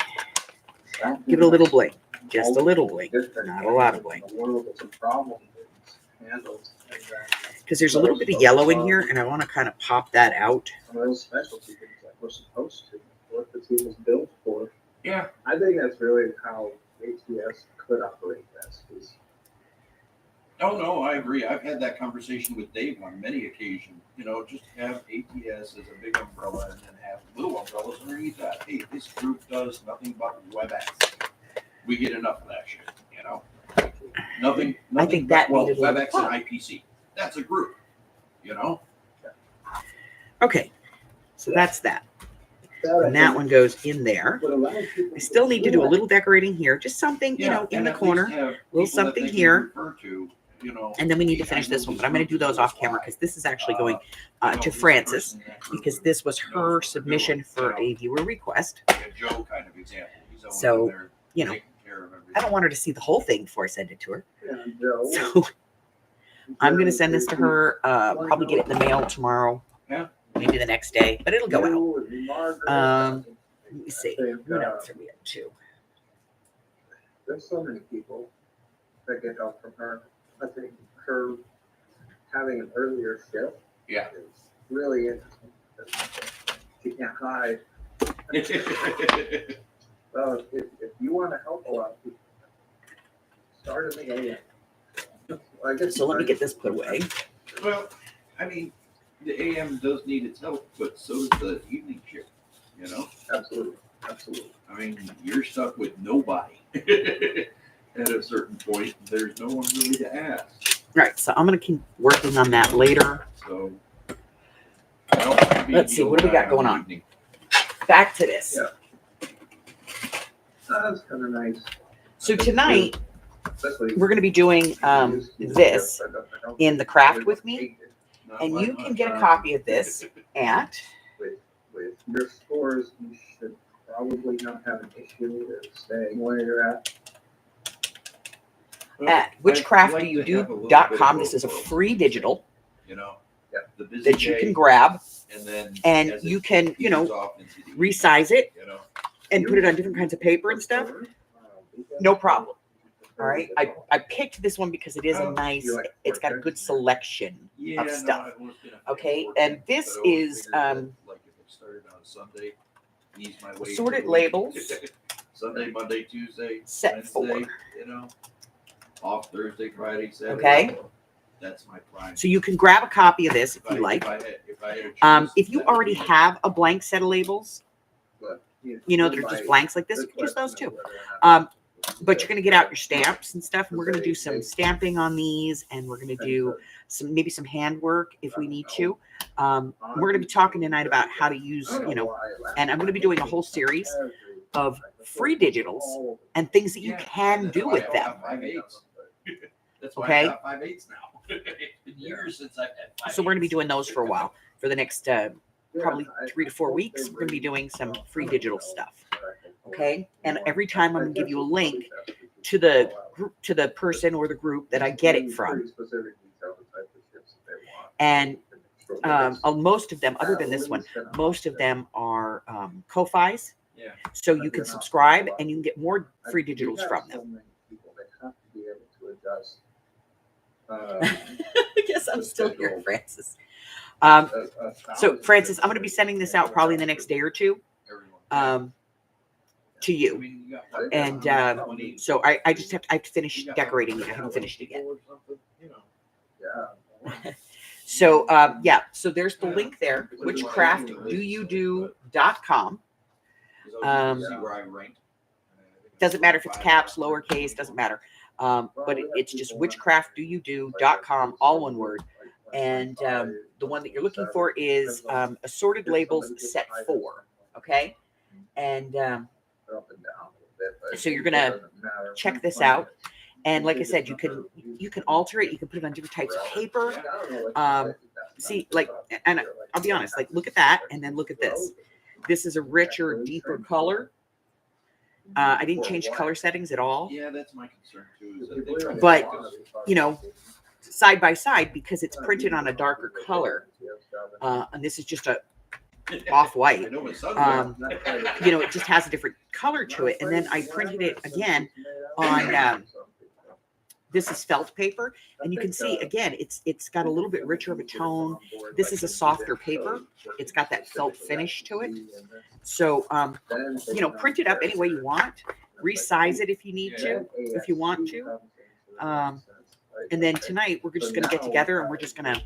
Give it a little bling. Just a little bling. Not a lot of bling. The world is a problem that's handled. Because there's a little bit of yellow in here, and I want to kind of pop that out. Some of those specialty things that we're supposed to, what the team was built for. Yeah. I think that's really how ATS could operate best. Is Oh no, I agree. I've had that conversation with Dave on many occasions. Just have ATS as a big umbrella and then have little umbrellas underneath that. Hey, this group does nothing but WebEx. We get enough of that shit. Nothing. I think that well, needed a little WebEx thought. and IPC. That's a group. Okay, so that's that. that, And that one goes in there. would allow people I still need to do a little decorating here, just something, in and the at corner. least have little people that something they can here. refer to, And then we need to finish this one, but I'm going to do those off camera because this is actually going to Frances, because this was her submission for a viewer request. A Joe kind of example. He's always So, in there taking care of everything. I don't want her to see the whole thing before I send it to her. Yeah, Joe, So I'm going to send this to her, probably get it in the mail tomorrow. Yeah. Maybe the next day, but it'll go out. You and Margaret, Let me see. I think, What else are we up to? there's so many people that get help from her. I think her having an earlier shift Yeah. is really interesting. She can't hide. Well, if you want to help a lot of people, start in the AM. I guess So let me get this put away. Well, I mean, the AM does need its help, but so does the evening shift. Absolutely, absolutely. I mean, you're stuck with nobody at a certain point. There's no one really to ask. Right, so I'm going to keep working on that later. So, Let's see, what do we got going on? Back to this. Yeah. That's kind of nice. So tonight, Especially we're going to be doing this in the Craft With Me. And you can get a copy of this at, With your scores, you should probably not have an issue with staying where you're at. whichcraftdoyoudo.com. This is a free digital The busy that you day, can grab, and then and as it you can, eases off into the evening, resize it you know. and put it on different kinds of paper and stuff. No problem. All right. I picked this one because it is a nice, it's got a good selection. Yeah, of stuff. I was gonna Okay, work and it, this but I always is, figured that, like if it started on Sunday, ease my way Assorted through. labels. Sunday, Monday, Tuesday, Set Wednesday, for. Off Thursday, Friday, Saturday. Okay. That's my prime. So you can grab a copy of this if you like. If I had a choice, If you that would already be it. have a blank set of labels, that are just blanks like this, you can use those too. But you're going to get out your stamps and stuff, and we're going to do some stamping on these, and we're going to do maybe some handwork if we need to. We're going to be talking tonight about how to use, and I'm going to be doing a whole series of free digitals and things that you Yeah, can that's do why with I them. have 5/8. That's why Okay. I got 5/8 now. It's been years since I've had 5/8. So we're going to be doing those for a while. For the next probably 3 to 4 weeks, we're going to be doing some free digital stuff. Okay, and every time I'm going to give you a link to the group, to the person or the group that I get it from. And most of them, other than this one, most of them are Ko-Fis. Yeah. So you can subscribe and you can get more free digitals from them. So many people that have to be able to adjust. I guess I'm still here, schedule. Francis. a So thousand Francis, I'm going to be different sending this out probably in the next day or two Everyone. to I you. mean, you got And, 120 So I just have to finish decorating it. I haven't finished it yet. or something, you know. Yeah. So yeah, so there's the link there, whichcraftdoyoudo.com. See where I ranked. Doesn't matter if it's caps, lowercase, doesn't matter. But it's just whichcraftdoyoudo.com, all one word. And the one that you're looking for is Assorted Labels Set 4. Okay. And so you're gonna check this out. And like I said, you can alter it. You can put it on different types of paper. See, like, and I'll be honest, like, look at that, and then look at this. This is a richer, deeper color. I didn't change color settings at all. Yeah, that's my concern too. Is that they try to But, make us- you know, side by side, because it's printed on a darker color, and this is just a I off-white. know my son's You know, it just has a different color to it. And then I printed it again on this is felt paper, and you can see again it's got a little bit richer of a tone. This is a softer paper. It's got that felt finish to it. So you know, print it up any way you want, resize it if you need to, if you want to. And then tonight we're just gonna get together and we're gonna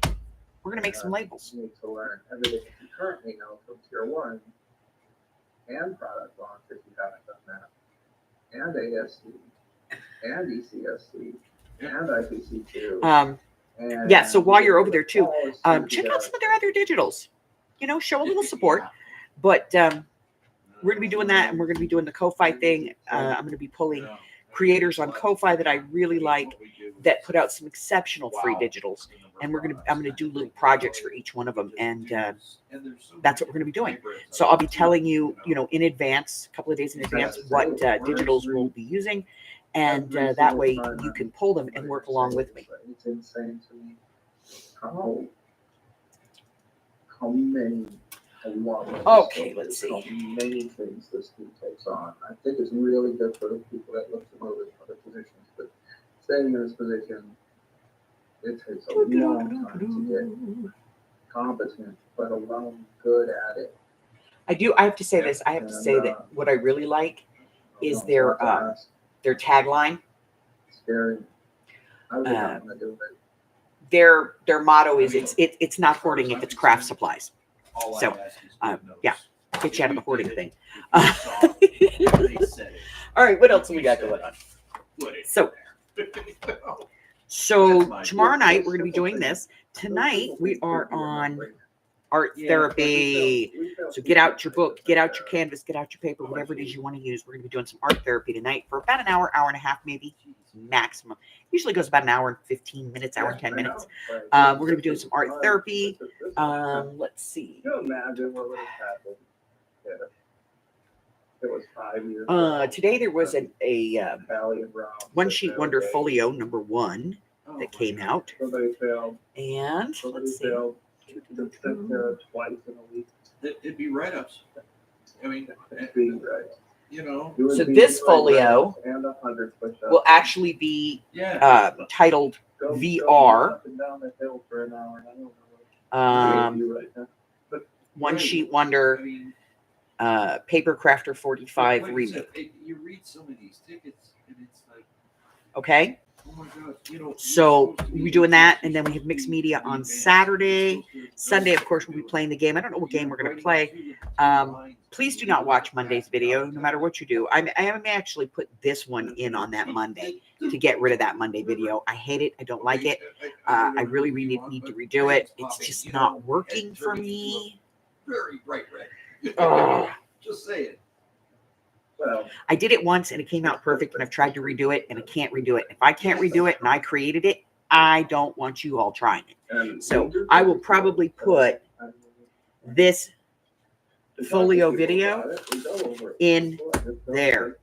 make some labels. You need to learn everything you currently know from tier 1 and product launch if you haven't done that, and ASC and ECSC and IPC2. And Yeah, so while you're over there too, check out some of their other digitals. You know, show a little support. But we're gonna be doing that, and we're gonna be doing the Ko-Fi thing. I'm gonna be pulling creators on Ko-Fi that I really like that put out some exceptional free digitals, and I'm gonna do little projects for each one of them, and that's what we're gonna be doing. So I'll be telling you, you know, in advance, a couple of days in advance, what digitals we'll be using, and that way you can pull them and work along with me. It's insane to me how many. Okay, let's see. How many things this team takes on. I think it's really good for the people that look to move in other positions, but staying in this position, it takes a long time to get competent, let alone good at it. I have to say this. I have to say that what I really like is their tagline. Scary. I would not want to do it. Their motto is it's not hoarding if it's craft supplies. So, yeah, get you out of the hoarding thing. All right, what else have we got going on? So tomorrow night we're going to be doing this. Tonight we are on art therapy. So get out your book, get out your canvas, get out your paper, whatever it is you want to use. We're going to be doing some art therapy tonight for about an hour, hour and a half, maybe maximum. Usually goes about an hour and 15 minutes, hour and 10 minutes. We're going to be doing some art therapy. Let's see. Can you imagine what would have happened if it was 5 years Today there was a Valley and Brown. One Sheet Wonder Folio #1 that came out. Somebody failed. And Somebody let's see. failed. Just sit there twice in a week. It'd be write-ups. I mean, Being right. you know, Doing So being this right folio and 100 push-ups. will actually be yeah. titled Go VR. up and down the hill for an hour. And I don't know what to do right now. One Sheet Wonder I mean, Paper Crafter 45 like I remake. said, you read some of these tickets, and it's like, Okay, oh my God, you know. so we're doing that, and then we have mixed media on Saturday. Sunday, of course, we'll be playing the game. I don't know what game we're going to play. Please do not watch Monday's video, no matter what you do. I may actually put this one in on that Monday to get rid of that Monday video. I hate it. I don't like it. I really need to redo it. It's just not working for me. Very bright red. Oh. Just saying. Well, I did it once and it came out perfect, and I've tried to redo it and I can't redo it. If I can't redo it and I created it, I don't want you all trying it. and So I will probably put this folio video in there.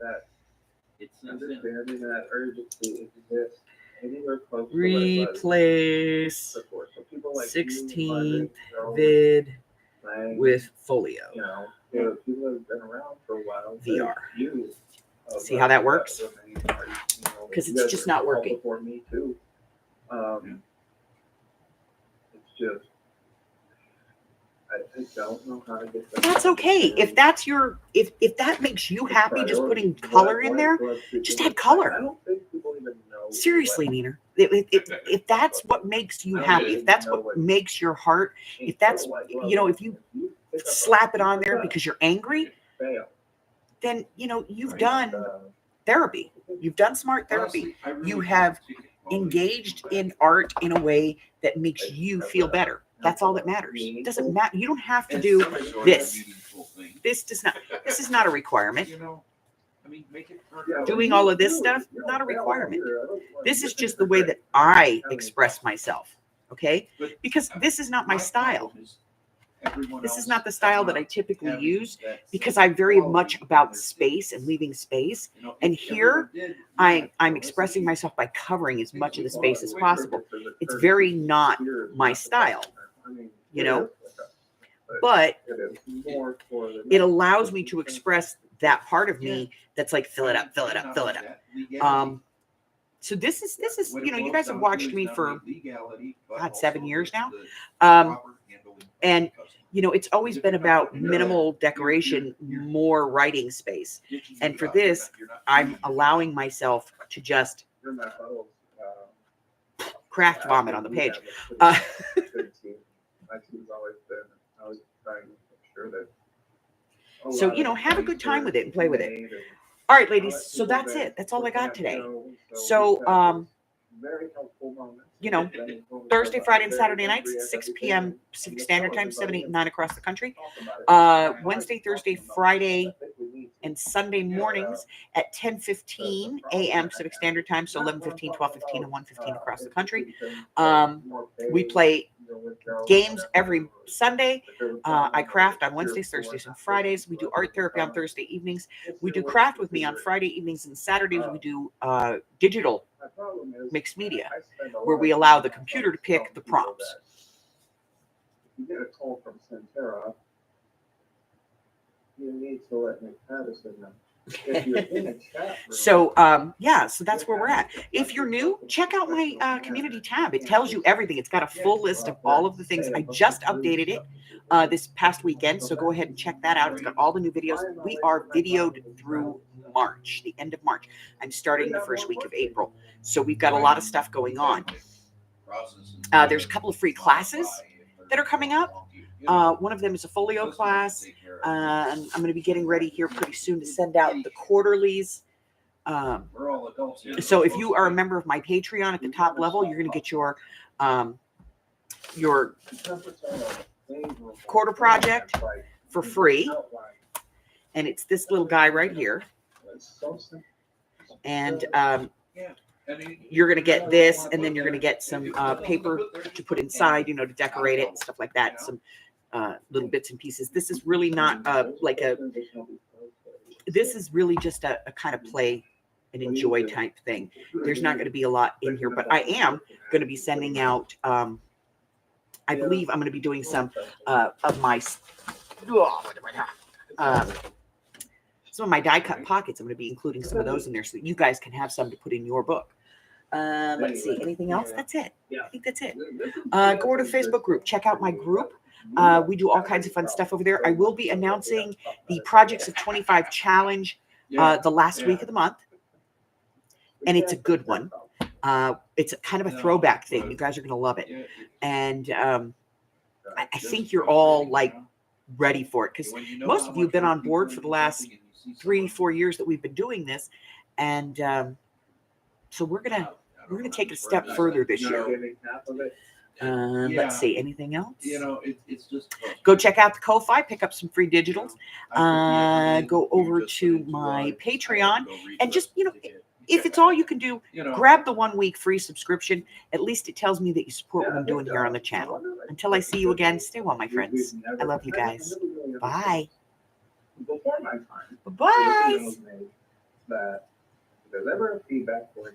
It's not Understanding that urgency exists anywhere close to Replace support. So people like 16th you, Margaret, vid Lang, with folio. you know, If people have been around for a while. VR. there's views of, See how that works? the main part, you know, 'Cause you it's guys just were not all working. Before me too. It's just, I don't know how to get that. That's okay. If that's your, if that makes you happy, just putting color in there, just add color. I don't think people even know. seriously, Nina, if that's what makes you happy, if that's what makes your heart, if that's, you know, if you slap it on there because you're angry, then, you know, you've done therapy. You've done smart therapy. You have engaged in art in a way that makes you feel better. That's all that matters. It doesn't matter. You don't have to do this. This does not. This is not a requirement. You know, I mean, make it Doing all of this stuff, not a requirement. This is just the way that I express myself. Okay? Because this is not my style. This is not the style that I typically use because I'm very much about space and leaving space. And here I'm expressing myself by covering as much of the space as possible. It's very not my style, you know, but it allows me to express that part of me that's like, fill it up, fill it up, fill it up. So this is, you know, you guys have watched me for, God, 7 years now. And, you know, it's always been about minimal decoration, more writing space. And for this, I'm allowing myself to just craft vomit on the page. My team's always been, I was trying to make sure that. So, you know, have a good time with it and play with it. All right, ladies. So that's it. That's all I got today. So, Very helpful moments. You know, Thursday, Friday, and Saturday nights, 6 p.m. Pacific Standard Time, 7, 8, 9 across the country. Wednesday, Thursday, Friday, and Sunday mornings at 10:15 a.m. Pacific Standard Time, so 11:15, 12:15, and 1:15 across the country. We play games every Sunday. I craft on Wednesdays, Thursdays, and Fridays. We do art therapy on Thursday evenings. We do craft with me on Friday evenings, and Saturdays we do digital mixed media, where we allow the computer to pick the prompts. If you get a call from Centera, you need to let Nick Patterson know. If you're in a chat room, So, yeah, so that's where we're at. If you're new, check out my community tab. It tells you everything. It's got a full list of all of the things. I just updated it this past weekend, so go ahead and check that out. It's got all the new videos. We are videoed through March, the end of March. I'm starting the first week of April. So we've got a lot of stuff going on. There's a couple of free classes that are coming up. One of them is a folio class. And I'm going to be getting ready here pretty soon to send out the quarterlies. So if you are a member of my Patreon at the top level, you're going to get your quarter project for free. And it's this little guy right here. And you're going to get this, and then you're going to get some paper to put inside, you know, to decorate it and stuff like that. Some little bits and pieces. This is really not like a, this is really just a kind of play and enjoy type thing. There's not going to be a lot in here, but I am going to be sending out, I believe I'm going to be doing some of my, some of my die cut pockets. I'm going to be including some of those in there so that you guys can have some to put in your book. Let's see, anything else? That's it. I think that's it. Go to the Facebook group. Check out my group. We do all kinds of fun stuff over there. I will be announcing the Projects of 25 challenge the last week of the month. And it's a good one. It's a kind of a throwback thing. You guys are going to love it. And I think you're all like ready for it because most of you have been on board for the last 3-4 years that we've been doing this. And so we're gonna take it a step further this year. Let's see, anything else? You know, it's just Go check out the Ko-Fi, pick up some free digitals. Go over to my Patreon and just, you know, if it's all you can do, grab the 1 week free subscription. At least it tells me that you support what I'm doing here on the channel. Until I see you again, stay well, my friends. I love you guys. Bye. Before my time, Bye. that if there's ever a feedback for